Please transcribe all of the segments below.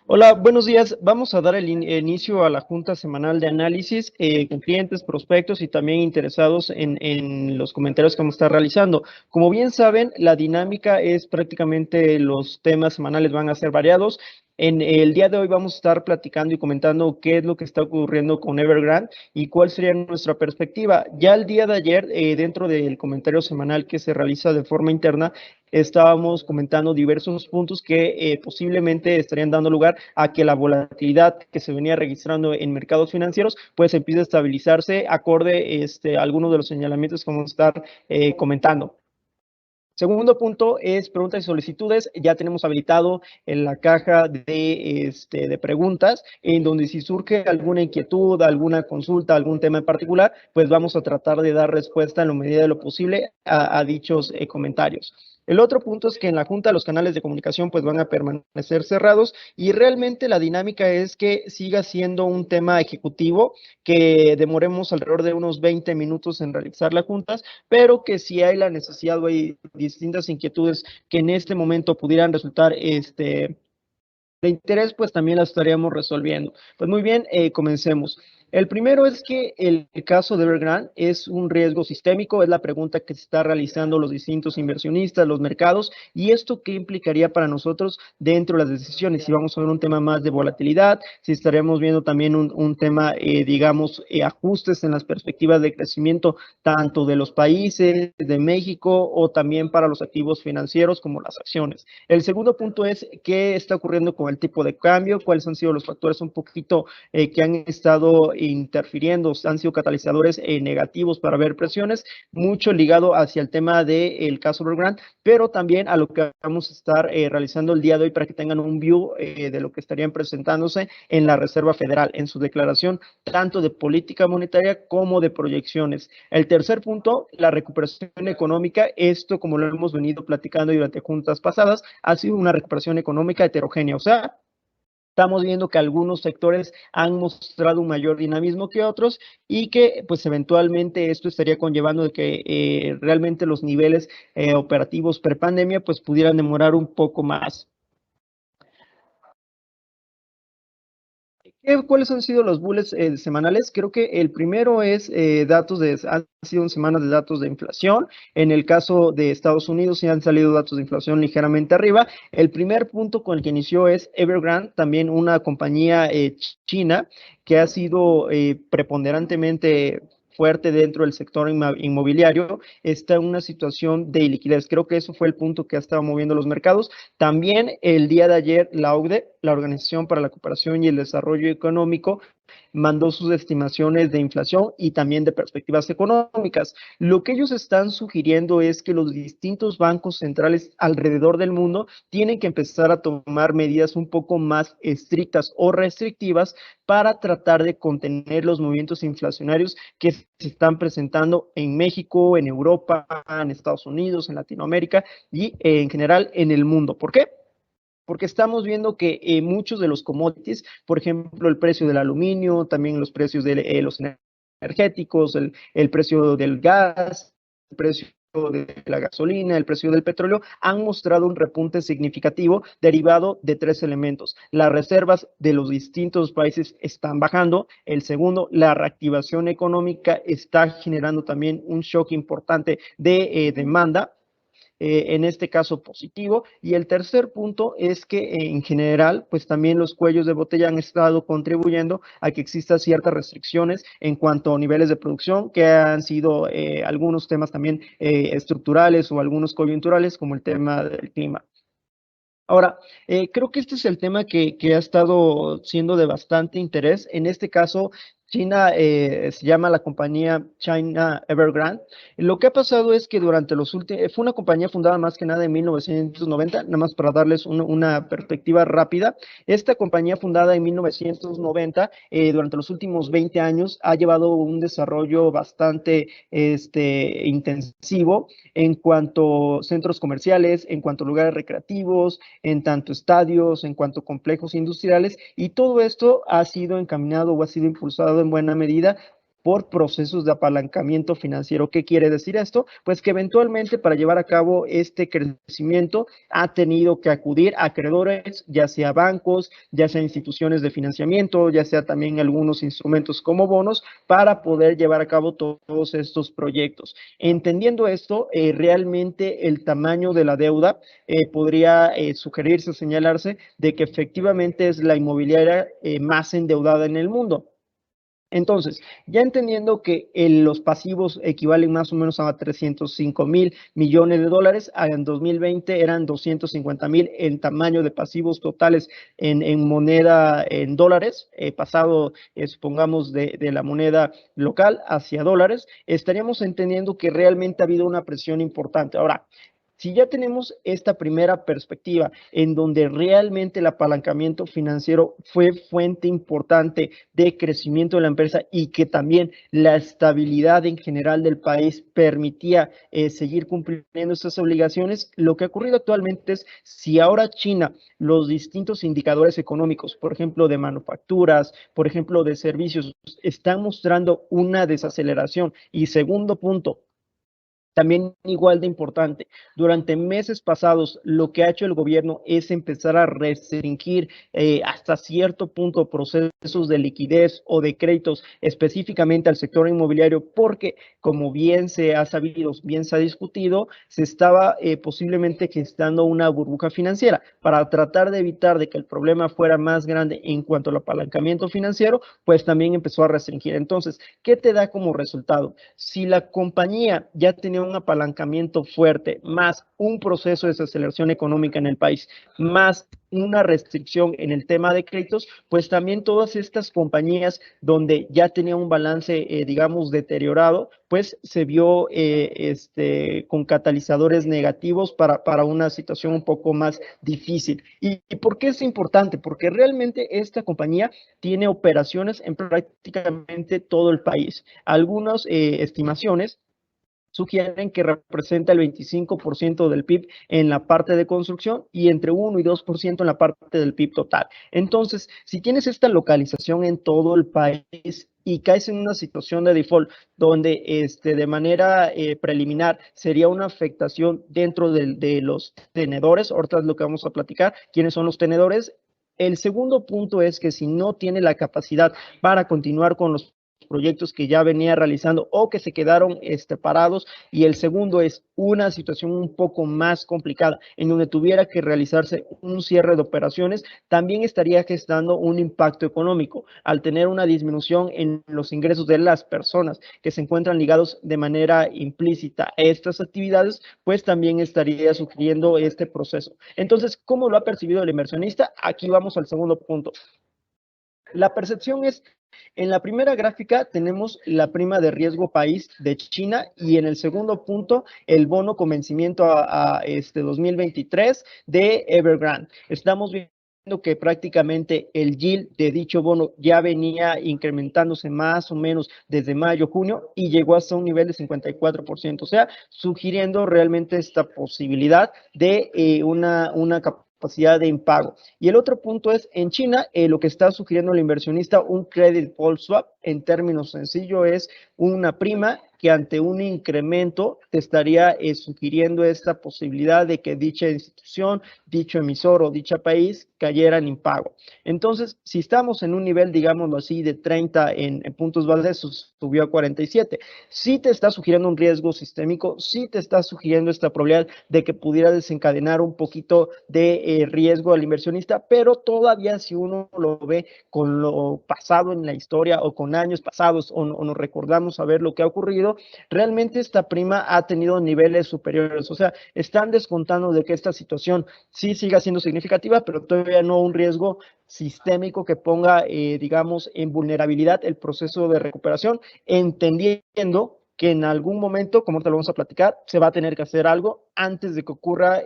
Hola, buenos días. Vamos a dar el inicio a la junta semanal de análisis con clientes, prospectos y también interesados en los comentarios que vamos a estar realizando. Como bien saben, la dinámica es prácticamente los temas semanales van a ser variados. En el día de hoy vamos a estar platicando y comentando qué es lo que está ocurriendo con Evergrande y cuál sería nuestra perspectiva. Ya el día de ayer, dentro del comentario semanal que se realiza de forma interna, estábamos comentando diversos puntos que posiblemente estarían dando lugar a que la volatilidad que se venía registrando en mercados financieros pues empiece a estabilizarse acorde a algunos de los señalamientos que vamos a estar comentando. Segundo punto es preguntas y solicitudes. Ya tenemos habilitado en la caja de preguntas, en donde si surge alguna inquietud, alguna consulta, algún tema en particular, pues vamos a tratar de dar respuesta en la medida de lo posible a dichos comentarios. El otro punto es que en la Junta los canales de comunicación pues van a permanecer cerrados y realmente la dinámica es que siga siendo un tema ejecutivo, que demoremos alrededor de unos 20 minutos en realizar las juntas, pero que si hay la necesidad o hay distintas inquietudes que en este momento pudieran resultar de interés, pues también las estaríamos resolviendo. Pues muy bien, comencemos. El primero es que el caso de Evergrande es un riesgo sistémico, es la pregunta que se está realizando los distintos inversionistas, los mercados, y esto qué implicaría para nosotros dentro de las decisiones, si vamos a ver un tema más de volatilidad, si estaremos viendo también un tema, digamos, ajustes en las perspectivas de crecimiento tanto de los países, de México o también para los activos financieros como las acciones. El segundo punto es qué está ocurriendo con el tipo de cambio, cuáles han sido los factores un poquito que han estado interfiriendo, han sido catalizadores negativos para ver presiones, mucho ligado hacia el tema del caso Evergrande, pero también a lo que vamos a estar realizando el día de hoy para que tengan un view de lo que estarían presentándose en la Reserva Federal, en su declaración tanto de política monetaria como de proyecciones. El tercer punto, la recuperación económica. Esto, como lo hemos venido platicando durante juntas pasadas, ha sido una recuperación económica heterogénea. O sea, estamos viendo que algunos sectores han mostrado un mayor dinamismo que otros y que pues eventualmente esto estaría conllevando de que realmente los niveles operativos prepandemia pues pudieran demorar un poco más. ¿Cuáles han sido los bullets semanales? Creo que el primero es han sido semanas de datos de inflación. En el caso de Estados Unidos sí han salido datos de inflación ligeramente arriba. El primer punto con el que inició es Evergrande, también una compañía china que ha sido preponderantemente fuerte dentro del sector inmobiliario, está en una situación de liquidez. Creo que eso fue el punto que ha estado moviendo los mercados. También el día de ayer la OCDE, la Organización para la Cooperación y el Desarrollo Económico, mandó sus estimaciones de inflación y también de perspectivas económicas. Lo que ellos están sugiriendo es que los distintos bancos centrales alrededor del mundo tienen que empezar a tomar medidas un poco más estrictas o restrictivas para tratar de contener los movimientos inflacionarios que se están presentando en México, en Europa, en Estados Unidos, en Latinoamérica y en general en el mundo. ¿Por qué? Porque estamos viendo que muchos de los commodities, por ejemplo, el precio del aluminio, también los precios de los energéticos, el precio del gas, el precio de la gasolina, el precio del petróleo, han mostrado un repunte significativo derivado de tres elementos. Las reservas de los distintos países están bajando. El segundo, la reactivación económica está generando también un shock importante de demanda, en este caso positivo. Y el tercer punto es que en general, pues también los cuellos de botella han estado contribuyendo a que existan ciertas restricciones en cuanto a niveles de producción, que han sido algunos temas también estructurales o algunos coyunturales, como el tema del clima. Ahora, creo que este es el tema que ha estado siendo de bastante interés. En este caso, China se llama la compañía China Evergrande. Lo que ha pasado es que durante los últimos, fue una compañía fundada más que nada en 1990, nada más para darles una perspectiva rápida. Esta compañía fundada en 1990, durante los últimos 20 años, ha llevado un desarrollo bastante intensivo en cuanto a centros comerciales, en cuanto a lugares recreativos, en tanto estadios, en cuanto a complejos industriales, y todo esto ha sido encaminado o ha sido impulsado en buena medida por procesos de apalancamiento financiero. ¿Qué quiere decir esto? Pues que eventualmente para llevar a cabo este crecimiento ha tenido que acudir a acreedores, ya sea bancos, ya sea instituciones de financiamiento, ya sea también algunos instrumentos como bonos, para poder llevar a cabo todos estos proyectos. Entendiendo esto, realmente el tamaño de la deuda podría sugerirse o señalarse de que efectivamente es la inmobiliaria más endeudada en el mundo. Entonces, ya entendiendo que los pasivos equivalen más o menos a 305.000 millones de dólares, en 2020 eran 250.000 en tamaño de pasivos totales en moneda, en dólares, pasado, supongamos, de la moneda local hacia dólares, estaríamos entendiendo que realmente ha habido una presión importante. Ahora, si ya tenemos esta primera perspectiva en donde realmente el apalancamiento financiero fue fuente importante de crecimiento de la empresa y que también la estabilidad en general del país permitía seguir cumpliendo estas obligaciones, lo que ha ocurrido actualmente es si ahora China, los distintos indicadores económicos, por ejemplo, de manufacturas, por ejemplo, de servicios, están mostrando una desaceleración. Y segundo punto, también igual de importante, durante meses pasados lo que ha hecho el gobierno es empezar a restringir hasta cierto punto procesos de liquidez o de créditos específicamente al sector inmobiliario porque, como bien se ha sabido, bien se ha discutido, se estaba posiblemente gestando una burbuja financiera. Para tratar de evitar de que el problema fuera más grande en cuanto al apalancamiento financiero, pues también empezó a restringir. Entonces, ¿qué te da como resultado? Si la compañía ya tenía un apalancamiento fuerte, más un proceso de desaceleración económica en el país, más una restricción en el tema de créditos, pues también todas estas compañías donde ya tenía un balance, digamos, deteriorado, pues se vio con catalizadores negativos para una situación un poco más difícil. ¿Y por qué es importante? Porque realmente esta compañía tiene operaciones en prácticamente todo el país. Algunas estimaciones sugieren que representa el 25% del PIB en la parte de construcción y entre 1 y 2% en la parte del PIB total. Entonces, si tienes esta localización en todo el país y caes en una situación de default donde de manera preliminar sería una afectación dentro de los tenedores, ahorita es lo que vamos a platicar, quiénes son los tenedores. El segundo punto es que si no tiene la capacidad para continuar con los proyectos que ya venía realizando o que se quedaron parados, y el segundo es una situación un poco más complicada en donde tuviera que realizarse un cierre de operaciones, también estaría gestando un impacto económico al tener una disminución en los ingresos de las personas que se encuentran ligados de manera implícita a estas actividades, pues también estaría sugiriendo este proceso. Entonces, ¿cómo lo ha percibido el inversionista? Aquí vamos al segundo punto. La percepción es, en la primera gráfica tenemos la prima de riesgo país de China y en el segundo punto el bono con vencimiento a 2023 de Evergrande. Estamos viendo que prácticamente el yield de dicho bono ya venía incrementándose más o menos desde mayo, junio y llegó hasta un nivel de 54%, o sea, sugiriendo realmente esta posibilidad de una capacidad de impago. Y el otro punto es, en China, lo que está sugiriendo el inversionista, un credit default swap, en términos sencillos, es una prima que ante un incremento te estaría sugiriendo esta posibilidad de que dicha institución, dicho emisor o dicho país cayera en impago. Entonces, si estamos en un nivel, digámoslo así, de 30 en puntos base, subió a 47. Sí te está sugiriendo un riesgo sistémico, sí te está sugiriendo esta probabilidad de que pudiera desencadenar un poquito de riesgo al inversionista, pero todavía si uno lo ve con lo pasado en la historia o con años pasados o nos recordamos a ver lo que ha ocurrido, realmente esta prima ha tenido niveles superiores, o sea, están descontando de que esta situación sí siga siendo significativa, pero todavía no un riesgo sistémico que ponga, digamos, en vulnerabilidad el proceso de recuperación, entendiendo que en algún momento, como te lo vamos a platicar, se va a tener que hacer algo antes de que ocurra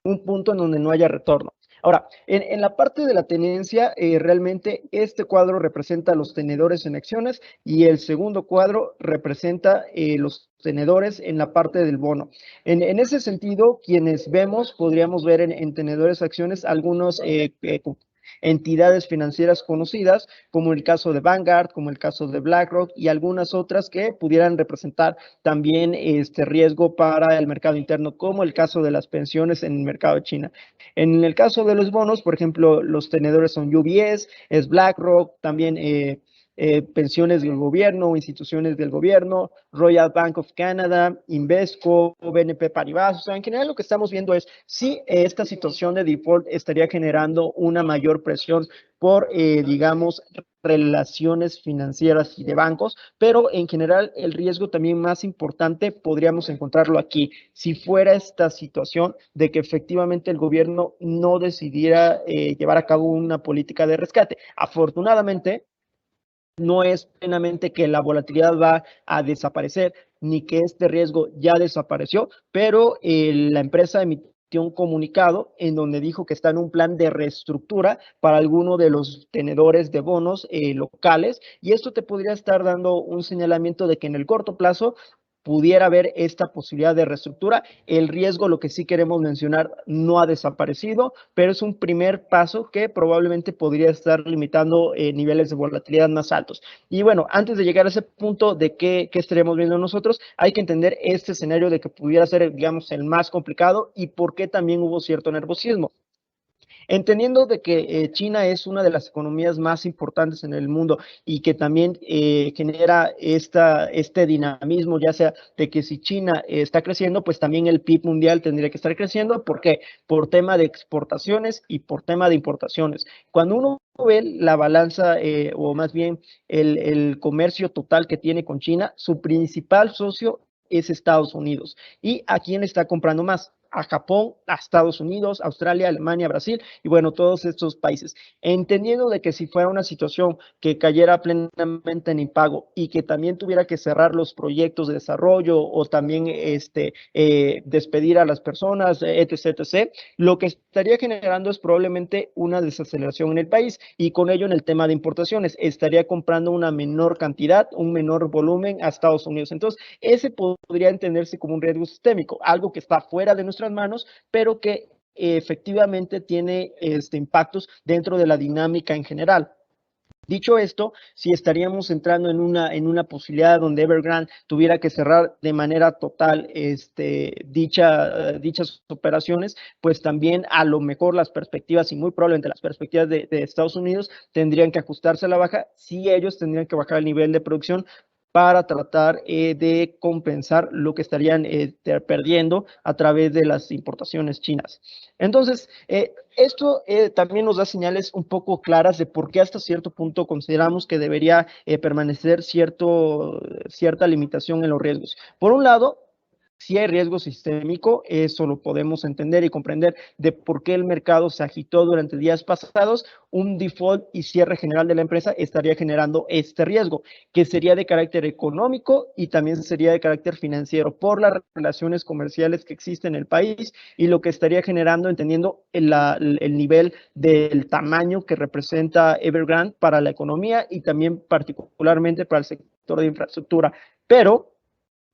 un punto en donde no haya retorno. Ahora, en la parte de la tenencia, realmente este cuadro representa los tenedores en acciones y el segundo cuadro representa los tenedores en la parte del bono. En ese sentido, quienes vemos, podríamos ver en tenedores acciones algunos entidades financieras conocidas, como el caso de Vanguard, como el caso de BlackRock y algunas otras que pudieran representar también este riesgo para el mercado interno, como el caso de las pensiones en el mercado de China. En el caso de los bonos, por ejemplo, los tenedores son UBS, es BlackRock, también pensiones del gobierno, instituciones del gobierno, Royal Bank of Canada, Invesco, BNP Paribas. O sea, en general lo que estamos viendo es si esta situación de default estaría generando una mayor presión por, digamos, relaciones financieras y de bancos, pero en general el riesgo también más importante podríamos encontrarlo aquí. Si fuera esta situación de que efectivamente el gobierno no decidiera llevar a cabo una política de rescate. Afortunadamente, no es plenamente que la volatilidad va a desaparecer ni que este riesgo ya desapareció, pero la empresa emitió un comunicado en donde dijo que está en un plan de reestructura para alguno de los tenedores de bonos locales, y esto te podría estar dando un señalamiento de que en el corto plazo pudiera haber esta posibilidad de reestructura. El riesgo, lo que sí queremos mencionar, no ha desaparecido, pero es un primer paso que probablemente podría estar limitando niveles de volatilidad más altos. Y bueno, antes de llegar a ese punto de qué estaremos viendo nosotros, hay que entender este escenario de que pudiera ser, digamos, el más complicado y por qué también hubo cierto nerviosismo. Entendiendo de que China es una de las economías más importantes en el mundo y que también genera este dinamismo, ya sea de que si China está creciendo, pues también el PIB mundial tendría que estar creciendo. ¿Por qué? Por tema de exportaciones y por tema de importaciones. Cuando uno ve la balanza o más bien el comercio total que tiene con China, su principal socio es Estados Unidos. ¿Y a quién está comprando más? A Japón, a Estados Unidos, Australia, Alemania, Brasil y bueno, todos estos países. Entendiendo de que si fuera una situación que cayera plenamente en impago y que también tuviera que cerrar los proyectos de desarrollo o también despedir a las personas, etc., etc., lo que estaría generando es probablemente una desaceleración en el país y con ello en el tema de importaciones estaría comprando una menor cantidad, un menor volumen a Estados Unidos. Entonces, ese podría entenderse como un riesgo sistémico, algo que está fuera de nuestras manos, pero que efectivamente tiene impactos dentro de la dinámica en general. Dicho esto, si estaríamos entrando en una posibilidad donde Evergrande tuviera que cerrar de manera total dichas operaciones, pues también a lo mejor las perspectivas y muy probablemente las perspectivas de Estados Unidos tendrían que ajustarse a la baja, si ellos tendrían que bajar el nivel de producción para tratar de compensar lo que estarían perdiendo a través de las importaciones chinas. Entonces, esto también nos da señales un poco claras de por qué hasta cierto punto consideramos que debería permanecer cierta limitación en los riesgos. Por un lado, si hay riesgo sistémico, eso lo podemos entender y comprender de por qué el mercado se agitó durante días pasados. Un default y cierre general de la empresa estaría generando este riesgo, que sería de carácter económico y también sería de carácter financiero por las relaciones comerciales que existen en el país y lo que estaría generando, entendiendo el nivel del tamaño que representa Evergrande para la economía y también particularmente para el sector de infraestructura. Pero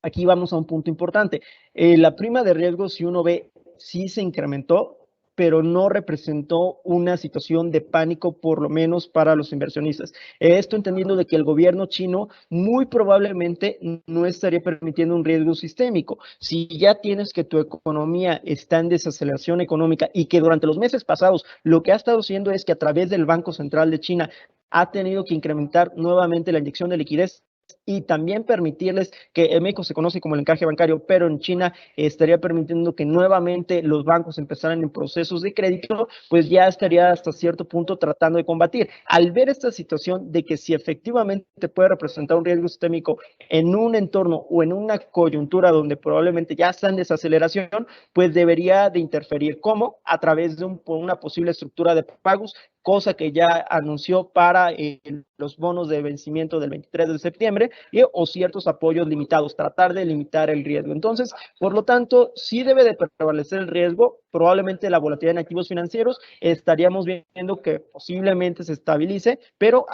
aquí vamos a un punto importante. La prima de riesgo, si uno ve, sí se incrementó, pero no representó una situación de pánico, por lo menos para los inversionistas. Esto entendiendo de que el gobierno chino muy probablemente no estaría permitiendo un riesgo sistémico. Si ya tienes que tu economía está en desaceleración económica y que durante los meses pasados lo que ha estado haciendo es que a través del Banco Central de China ha tenido que incrementar nuevamente la inyección de liquidez, y también permitirles que en México se conoce como el encaje bancario, pero en China estaría permitiendo que nuevamente los bancos empezaran en procesos de crédito, pues ya estaría hasta cierto punto tratando de combatir. Al ver esta situación de que si efectivamente puede representar un riesgo sistémico en un entorno o en una coyuntura donde probablemente ya está en desaceleración, pues debería de interferir. ¿Cómo? A través de una posible estructura de pagos, cosa que ya anunció para los bonos de vencimiento del 23 de septiembre o ciertos apoyos limitados, tratar de limitar el riesgo. Entonces, por lo tanto, sí debe de prevalecer el riesgo, probablemente la volatilidad en activos financieros, estaríamos viendo que posiblemente se estabilice, pero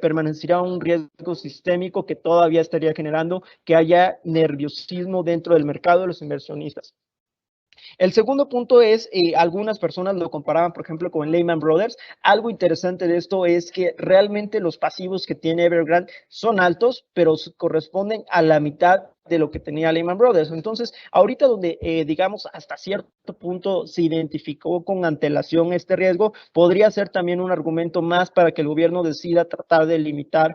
permanecería un riesgo sistémico que todavía estaría generando que haya nerviosismo dentro del mercado de los inversionistas. El segundo punto es, algunas personas lo comparaban, por ejemplo, con Lehman Brothers. Algo interesante de esto es que realmente los pasivos que tiene Evergrande son altos, pero corresponden a la mitad de lo que tenía Lehman Brothers. Entonces, ahorita donde, digamos, hasta cierto punto se identificó con antelación este riesgo, podría ser también un argumento más para que el gobierno decida tratar de limitar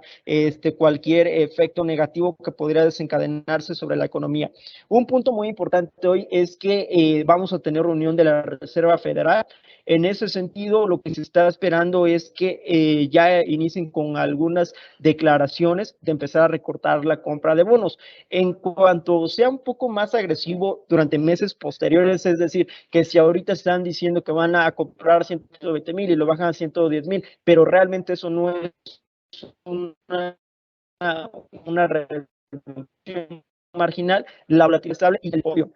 cualquier efecto negativo que podría desencadenarse sobre la economía. Un punto muy importante hoy es que vamos a tener reunión de la Reserva Federal. En ese sentido, lo que se está esperando es que ya inicien con algunas declaraciones de empezar a recortar la compra de bonos. En cuanto sea un poco más agresivo durante meses posteriores, es decir, que si ahorita están diciendo que van a comprar 120,000 y lo bajan a 110,000, pero realmente eso no es una reducción marginal, la volatilidad estable y el obvio.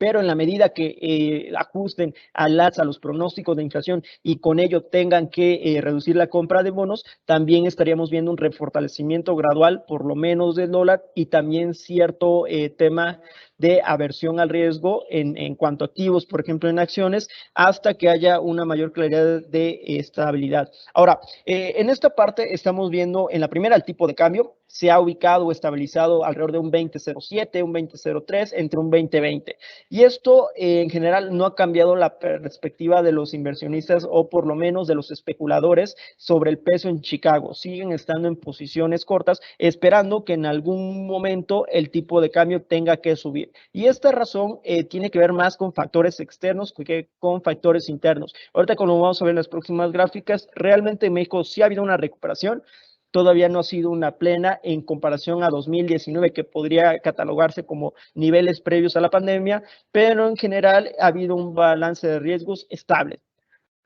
Pero en la medida que ajusten al alza los pronósticos de inflación y con ello tengan que reducir la compra de bonos, también estaríamos viendo un refortalecimiento gradual, por lo menos del dólar, y también cierto tema de aversión al riesgo en cuanto a activos, por ejemplo, en acciones, hasta que haya una mayor claridad de estabilidad. Ahora, en esta parte estamos viendo en la primera el tipo de cambio, se ha ubicado o estabilizado alrededor de un 20.07, un 20.03, entre un 20.20. Y esto en general no ha cambiado la perspectiva de los inversionistas o por lo menos de los especuladores sobre el peso en Chicago. Siguen estando en posiciones cortas esperando que en algún momento el tipo de cambio tenga que subir. Y esta razón tiene que ver más con factores externos que con factores internos. Ahorita como vamos a ver en las próximas gráficas, realmente en México sí ha habido una recuperación. Todavía no ha sido una plena en comparación a 2019, que podría catalogarse como niveles previos a la pandemia, pero en general ha habido un balance de riesgos estable.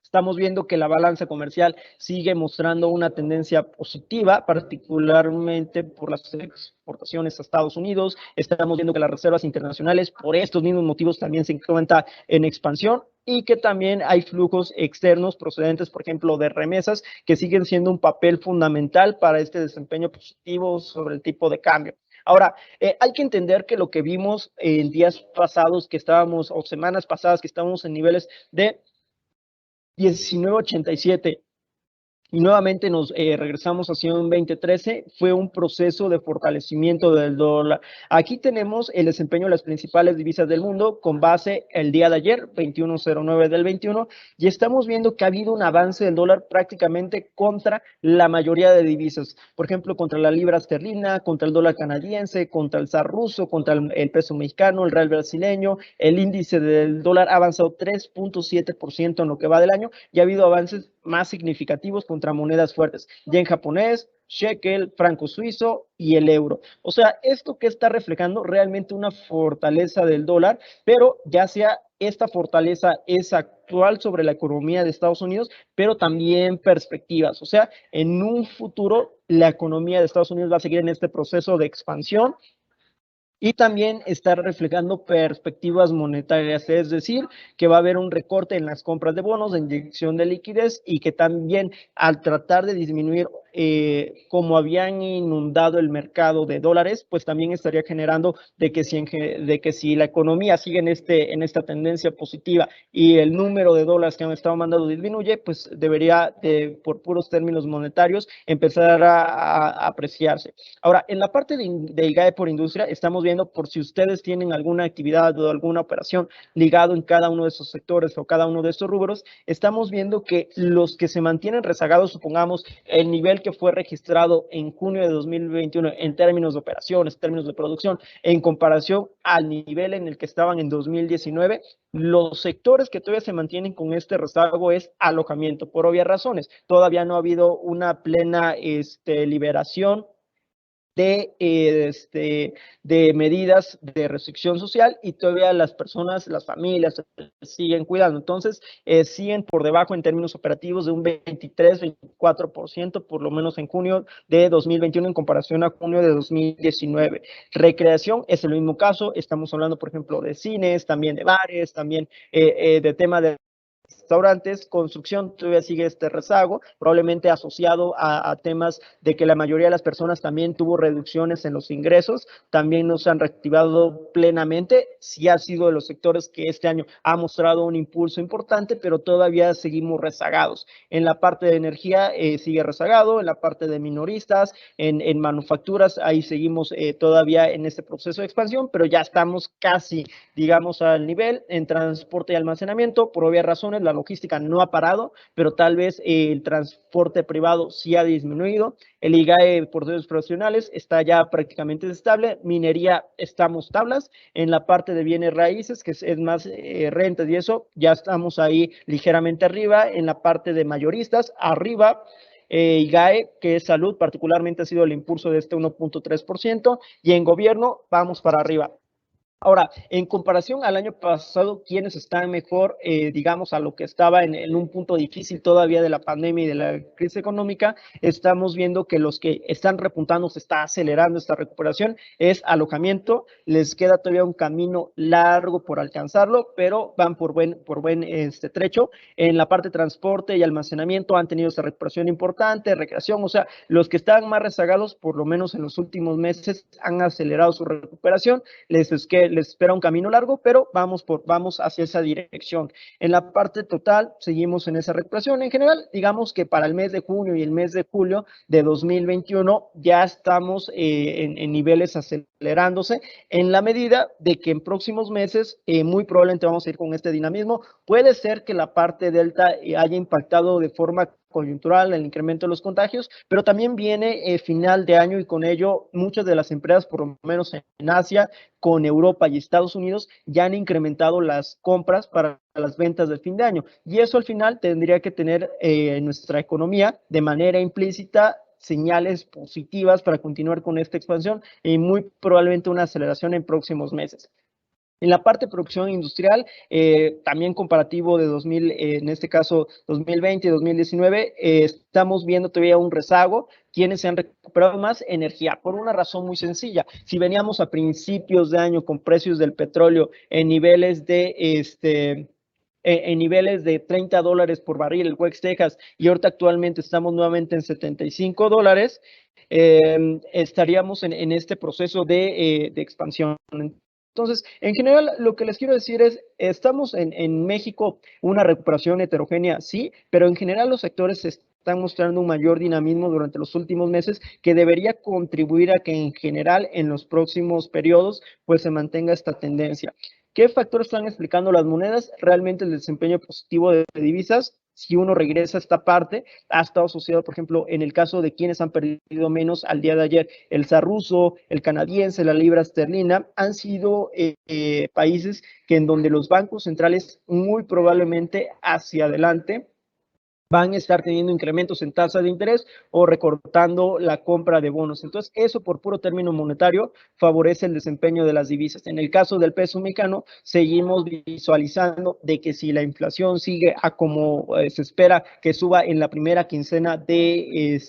Estamos viendo que la balanza comercial sigue mostrando una tendencia positiva, particularmente por las exportaciones a Estados Unidos. Estamos viendo que las reservas internacionales, por estos mismos motivos, también se encuentran en expansión y que también hay flujos externos procedentes, por ejemplo, de remesas, que siguen siendo un papel fundamental para este desempeño positivo sobre el tipo de cambio. Ahora, hay que entender que lo que vimos en días pasados que estábamos, o semanas pasadas que estábamos en niveles de 1987 y nuevamente nos regresamos hacia un 2013, fue un proceso de fortalecimiento del dólar. Aquí tenemos el desempeño de las principales divisas del mundo con base el día de ayer, 21.09 del 21, y estamos viendo que ha habido un avance del dólar prácticamente contra la mayoría de divisas. Por ejemplo, contra la libra esterlina, contra el dólar canadiense, contra el zar ruso, contra el peso mexicano, el real brasileño. El índice del dólar ha avanzado 3.7% en lo que va del año y ha habido avances más significativos contra monedas fuertes, yen japonés, shekel, franco suizo y el euro. O sea, esto que está reflejando realmente una fortaleza del dólar, pero ya sea esta fortaleza es actual sobre la economía de Estados Unidos, pero también perspectivas. O sea, en un futuro la economía de Estados Unidos va a seguir en este proceso de expansión y también está reflejando perspectivas monetarias, es decir, que va a haber un recorte en las compras de bonos, de inyección de liquidez y que también al tratar de disminuir como habían inundado el mercado de dólares, pues también estaría generando de que si la economía sigue en esta tendencia positiva y el número de dólares que han estado mandando disminuye, pues debería, por puros términos monetarios, empezar a apreciarse. Ahora, en la parte del GAE por industria, estamos viendo por si ustedes tienen alguna actividad o alguna operación ligado en cada uno de esos sectores o cada uno de estos rubros, estamos viendo que los que se mantienen rezagados, supongamos, el nivel que fue registrado en junio de 2021 en términos de operaciones, en términos de producción, en comparación al nivel en el que estaban en 2019, los sectores que todavía se mantienen con este rezago es alojamiento, por obvias razones. Todavía no ha habido una plena liberación de medidas de restricción social y todavía las personas, las familias siguen cuidando. Entonces, siguen por debajo en términos operativos de un 23-24%, por lo menos en junio de 2021 en comparación a junio de 2019. Recreación es el mismo caso. Estamos hablando, por ejemplo, de cines, también de bares, también de tema de restaurantes, construcción todavía sigue este rezago, probablemente asociado a temas de que la mayoría de las personas también tuvo reducciones en los ingresos, también no se han reactivado plenamente, sí ha sido de los sectores que este año ha mostrado un impulso importante, pero todavía seguimos rezagados. En la parte de energía sigue rezagado, en la parte de minoristas, en manufacturas, ahí seguimos todavía en este proceso de expansión, pero ya estamos casi, digamos, al nivel. En transporte y almacenamiento, por obvias razones, la logística no ha parado, pero tal vez el transporte privado sí ha disminuido. El IGAE por servicios profesionales está ya prácticamente estable. Minería estamos tablas. En la parte de bienes raíces, que es más rentas y eso, ya estamos ahí ligeramente arriba. En la parte de mayoristas, arriba. IGAE, que es salud, particularmente ha sido el impulso de este 1.3%, y en gobierno vamos para arriba. Ahora, en comparación al año pasado, ¿quiénes están mejor, digamos, a lo que estaba en un punto difícil todavía de la pandemia y de la crisis económica? Estamos viendo que los que están repuntando, se está acelerando esta recuperación, es alojamiento. Les queda todavía un camino largo por alcanzarlo, pero van por buen trecho. En la parte de transporte y almacenamiento han tenido esta recuperación importante, recreación, o sea, los que estaban más rezagados, por lo menos en los últimos meses, han acelerado su recuperación. Les espera un camino largo, pero vamos hacia esa dirección. En la parte total, seguimos en esa recuperación. En general, digamos que para el mes de junio y el mes de julio de 2021 ya estamos en niveles acelerándose, en la medida de que en próximos meses muy probablemente vamos a ir con este dinamismo. Puede ser que la parte delta haya impactado de forma coyuntural, el incremento de los contagios, pero también viene final de año y con ello muchas de las empresas, por lo menos en Asia, con Europa y Estados Unidos, ya han incrementado las compras para las ventas del fin de año. Y eso al final tendría que tener en nuestra economía de manera implícita señales positivas para continuar con esta expansión y muy probablemente una aceleración en próximos meses. En la parte de producción industrial, también comparativo de en este caso 2020 y 2019, estamos viendo todavía un rezago. ¿Quiénes se han recuperado más? Energía, por una razón muy sencilla. Si veníamos a principios de año con precios del petróleo en niveles en niveles de $30 por barril, el West Texas, y ahorita actualmente estamos nuevamente en $75, estaríamos en este proceso de expansión. Entonces, en general, lo que les quiero decir es, estamos en México una recuperación heterogénea, sí, pero en general los sectores están mostrando un mayor dinamismo durante los últimos meses que debería contribuir a que en general en los próximos periodos pues se mantenga esta tendencia. ¿Qué factores están explicando las monedas? Realmente el desempeño positivo de divisas, si uno regresa a esta parte, ha estado asociado, por ejemplo, en el caso de quienes han perdido menos al día de ayer, el zar ruso, el canadiense, la libra esterlina, han sido países que en donde los bancos centrales muy probablemente hacia adelante van a estar teniendo incrementos en tasa de interés o recortando la compra de bonos. Entonces, eso por puro término monetario favorece el desempeño de las divisas. En el caso del peso mexicano, seguimos visualizando de que si la inflación sigue a como se espera que suba en la primera quincena de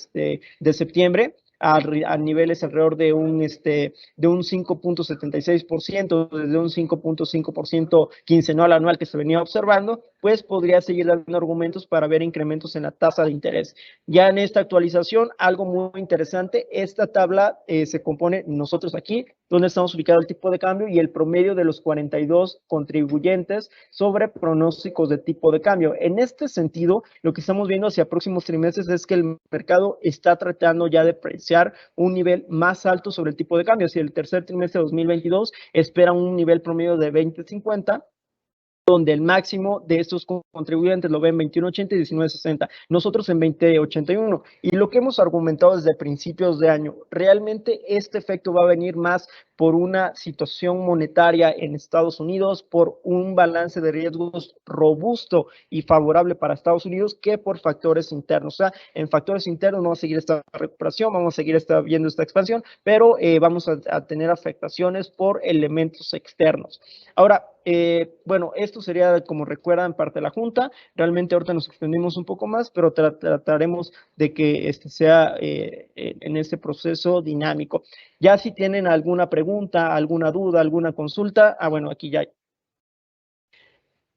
septiembre, a niveles alrededor de un 5.76%, desde un 5.5% quincenal anual que se venía observando, pues podría seguir dando argumentos para ver incrementos en la tasa de interés. Ya en esta actualización, algo muy interesante, esta tabla se compone, nosotros aquí, donde estamos ubicados el tipo de cambio y el promedio de los 42 contribuyentes sobre pronósticos de tipo de cambio. En este sentido, lo que estamos viendo hacia próximos trimestres es que el mercado está tratando ya de preciar un nivel más alto sobre el tipo de cambio. Si el tercer trimestre de 2022 espera un nivel promedio de 20.50, donde el máximo de estos contribuyentes lo ven 21.80 y 19.60, nosotros en 20.81. Y lo que hemos argumentado desde principios de año, realmente este efecto va a venir más por una situación monetaria en Estados Unidos, por un balance de riesgos robusto y favorable para Estados Unidos, que por factores internos. O sea, en factores internos vamos a seguir esta recuperación, vamos a seguir viendo esta expansión, pero vamos a tener afectaciones por elementos externos. Ahora, bueno, esto sería, como recuerdan, parte de la Junta. Realmente ahorita nos extendimos un poco más, pero trataremos de que este sea en este proceso dinámico. Ya si tienen alguna pregunta, alguna duda, alguna consulta, bueno, aquí ya hay.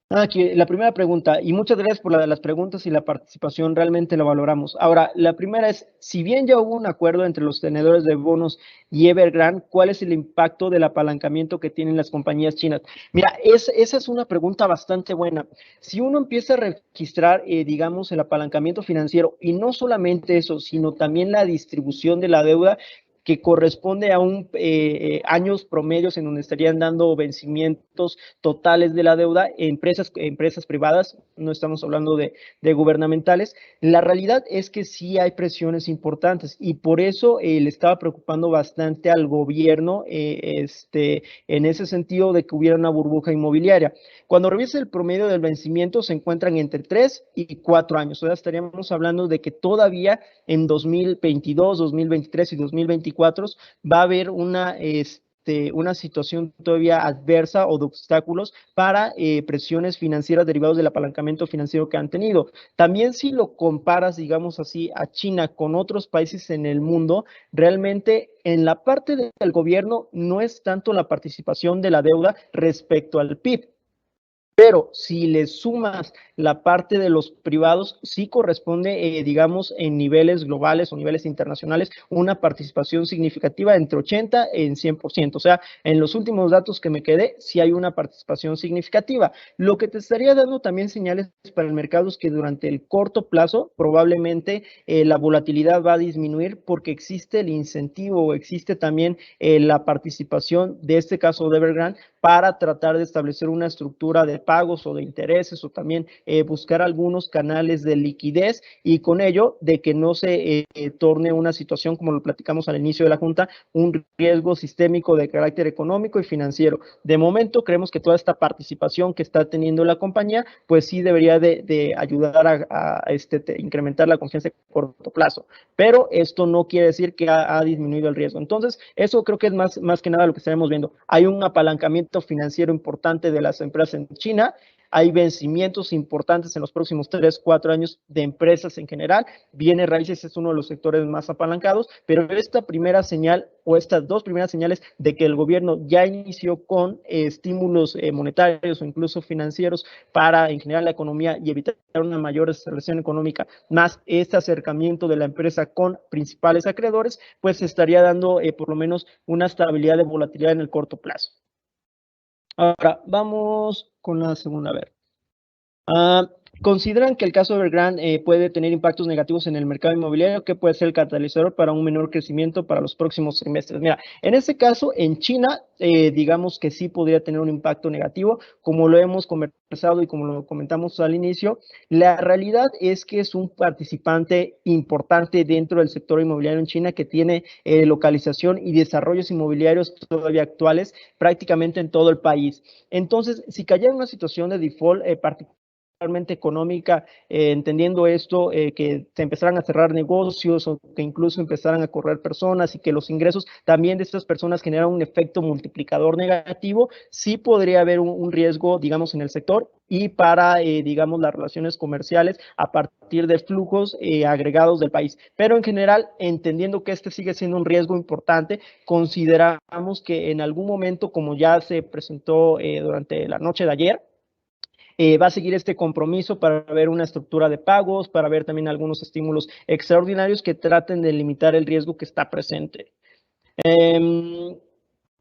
Aquí, la primera pregunta, y muchas gracias por las preguntas y la participación, realmente lo valoramos. Ahora, la primera es, si bien ya hubo un acuerdo entre los tenedores de bonos y Evergrande, ¿cuál es el impacto del apalancamiento que tienen las compañías chinas? Mira, esa es una pregunta bastante buena. Si uno empieza a registrar, digamos, el apalancamiento financiero, y no solamente eso, sino también la distribución de la deuda, que corresponde a años promedios en donde estarían dando vencimientos totales de la deuda, empresas privadas, no estamos hablando de gubernamentales. La realidad es que sí hay presiones importantes y por eso le estaba preocupando bastante al gobierno en ese sentido de que hubiera una burbuja inmobiliaria. Cuando revisa el promedio del vencimiento se encuentran entre 3 y 4 años, o sea, estaríamos hablando de que todavía en 2022, 2023 y 2024 va a haber una situación todavía adversa o de obstáculos para presiones financieras derivados del apalancamiento financiero que han tenido. También si lo comparas, digamos así, a China con otros países en el mundo, realmente en la parte del gobierno no es tanto la participación de la deuda respecto al PIB. Pero si le sumas la parte de los privados, sí corresponde, digamos, en niveles globales o niveles internacionales, una participación significativa entre 80 y 100%. O sea, en los últimos datos que me quedé, sí hay una participación significativa. Lo que te estaría dando también señales para el mercado es que durante el corto plazo, probablemente la volatilidad va a disminuir porque existe el incentivo o existe también la participación de este caso de Evergrande para tratar de establecer una estructura de pagos o de intereses o también buscar algunos canales de liquidez y con ello de que no se torne una situación, como lo platicamos al inicio de la Junta, un riesgo sistémico de carácter económico y financiero. De momento creemos que toda esta participación que está teniendo la compañía, pues sí debería de ayudar a incrementar la confianza a corto plazo, pero esto no quiere decir que ha disminuido el riesgo. Entonces, eso creo que es más que nada lo que estaremos viendo. Hay un apalancamiento financiero importante de las empresas en China, hay vencimientos importantes en los próximos 3, 4 años de empresas en general. Bienes raíces es uno de los sectores más apalancados, pero esta primera señal o estas dos primeras señales de que el gobierno ya inició con estímulos monetarios o incluso financieros para en general la economía y evitar una mayor desaceleración económica, más este acercamiento de la empresa con principales acreedores, pues estaría dando por lo menos una estabilidad de volatilidad en el corto plazo. Ahora, vamos con la segunda. A ver. ¿Consideran que el caso Evergrande puede tener impactos negativos en el mercado inmobiliario? ¿Qué puede ser el catalizador para un menor crecimiento para los próximos trimestres? Mira, en este caso, en China, digamos que sí podría tener un impacto negativo, como lo hemos conversado y como lo comentamos al inicio. La realidad es que es un participante importante dentro del sector inmobiliario en China que tiene localización y desarrollos inmobiliarios todavía actuales prácticamente en todo el país. Entonces, si cayera en una situación de default económica, entendiendo esto, que se empezaran a cerrar negocios o que incluso empezaran a correr personas y que los ingresos también de estas personas generan un efecto multiplicador negativo, sí podría haber un riesgo, digamos, en el sector y para, digamos, las relaciones comerciales a partir de flujos agregados del país. Pero en general, entendiendo que este sigue siendo un riesgo importante, consideramos que en algún momento, como ya se presentó durante la noche de ayer, va a seguir este compromiso para ver una estructura de pagos, para ver también algunos estímulos extraordinarios que traten de limitar el riesgo que está presente.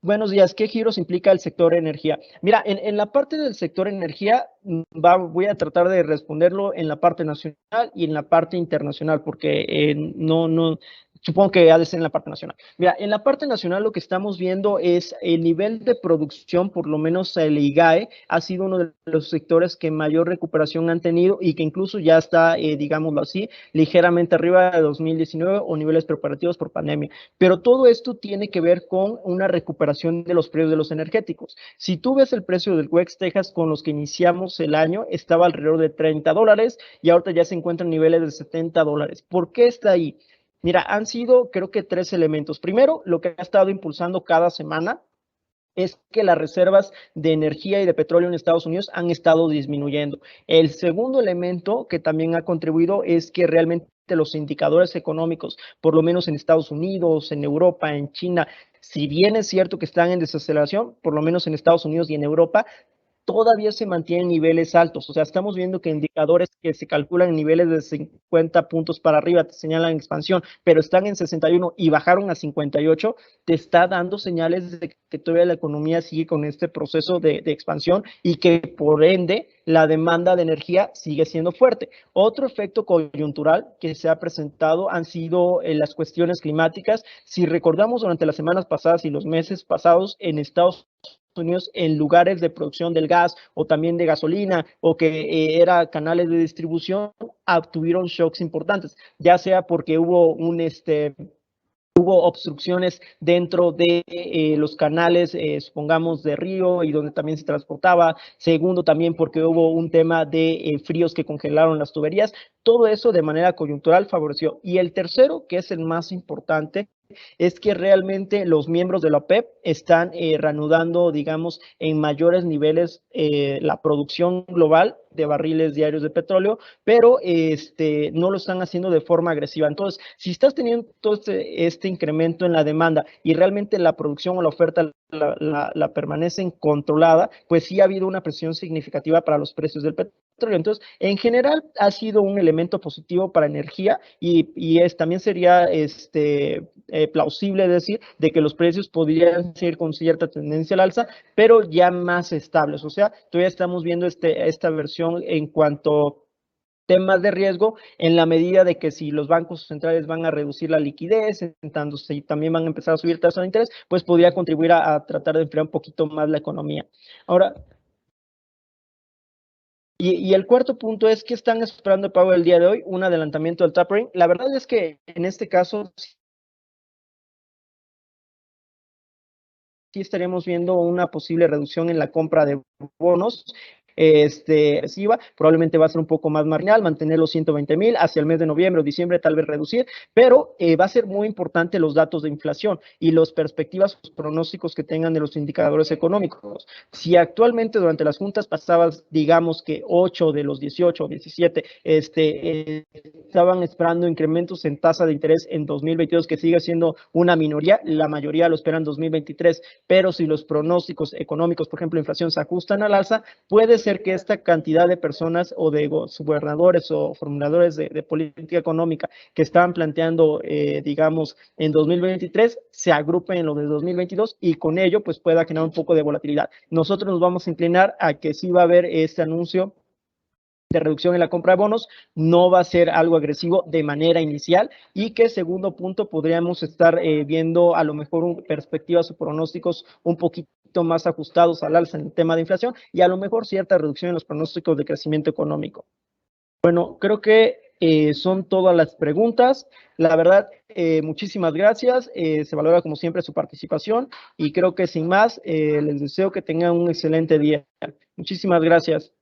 Buenos días, ¿qué giros implica el sector energía? Mira, en la parte del sector energía voy a tratar de responderlo en la parte nacional y en la parte internacional, porque supongo que ha de ser en la parte nacional. Mira, en la parte nacional lo que estamos viendo es el nivel de producción, por lo menos el IGAE, ha sido uno de los sectores que mayor recuperación han tenido y que incluso ya está, digámoslo así, ligeramente arriba de 2019 o niveles preparativos por pandemia. Pero todo esto tiene que ver con una recuperación de los precios de los energéticos. Si tú ves el precio del West Texas con los que iniciamos el año, estaba alrededor de $30 y ahorita ya se encuentran niveles de $70. ¿Por qué está ahí? Mira, han sido creo que 3 elementos. Primero, lo que ha estado impulsando cada semana es que las reservas de energía y de petróleo en Estados Unidos han estado disminuyendo. El segundo elemento que también ha contribuido es que realmente los indicadores económicos, por lo menos en Estados Unidos, en Europa, en China, si bien es cierto que están en desaceleración, por lo menos en Estados Unidos y en Europa, todavía se mantienen niveles altos. O sea, estamos viendo que indicadores que se calculan en niveles de 50 puntos para arriba te señalan expansión, pero están en 61 y bajaron a 58, te está dando señales de que todavía la economía sigue con este proceso de expansión y que por ende la demanda de energía sigue siendo fuerte. Otro efecto coyuntural que se ha presentado han sido las cuestiones climáticas. Si recordamos durante las semanas pasadas y los meses pasados en Estados Unidos, en lugares de producción del gas o también de gasolina o que era canales de distribución, tuvieron shocks importantes, ya sea porque hubo obstrucciones dentro de los canales, supongamos, de río y donde también se transportaba. Segundo, también porque hubo un tema de fríos que congelaron las tuberías. Todo eso de manera coyuntural favoreció. Y el tercero, que es el más importante, es que realmente los miembros de la OPEP están reanudando, digamos, en mayores niveles la producción global de barriles diarios de petróleo, pero no lo están haciendo de forma agresiva. Entonces, si estás teniendo todo este incremento en la demanda y realmente la producción o la oferta la permanecen controlada, pues sí ha habido una presión significativa para los precios del petróleo. Entonces, en general ha sido un elemento positivo para energía y también sería plausible decir de que los precios podrían seguir con cierta tendencia al alza, pero ya más estables. O sea, todavía estamos viendo esta versión en cuanto temas de riesgo en la medida de que si los bancos centrales van a reducir la liquidez, entonces si también van a empezar a subir tasas de interés, pues podría contribuir a tratar de enfriar un poquito más la economía. Ahora, y el cuarto punto es que están esperando pago el día de hoy, un adelantamiento del tapering. La verdad es que en este caso sí estaremos viendo una posible reducción en la compra de bonos. Probablemente va a ser un poco más marginal, mantener los 120,000 hacia el mes de noviembre o diciembre, tal vez reducir, pero va a ser muy importante los datos de inflación y las perspectivas, los pronósticos que tengan de los indicadores económicos. Si actualmente durante las juntas pasadas, digamos que 8 de los 18 o 17 estaban esperando incrementos en tasa de interés en 2022, que sigue siendo una minoría, la mayoría lo esperan en 2023, pero si los pronósticos económicos, por ejemplo, inflación, se ajustan al alza, puede ser que esta cantidad de personas o de gobernadores o formuladores de política económica que estaban planteando, digamos, en 2023, se agrupen en lo de 2022 y con ello, pues pueda generar un poco de volatilidad. Nosotros nos vamos a inclinar a que sí va a haber este anuncio de reducción en la compra de bonos, no va a ser algo agresivo de manera inicial y que segundo punto podríamos estar viendo a lo mejor perspectivas o pronósticos un poquito más ajustados al alza en el tema de inflación y a lo mejor cierta reducción en los pronósticos de crecimiento económico. Bueno, creo que son todas las preguntas. La verdad, muchísimas gracias. Se valora como siempre su participación y creo que sin más, les deseo que tengan un excelente día. Muchísimas gracias.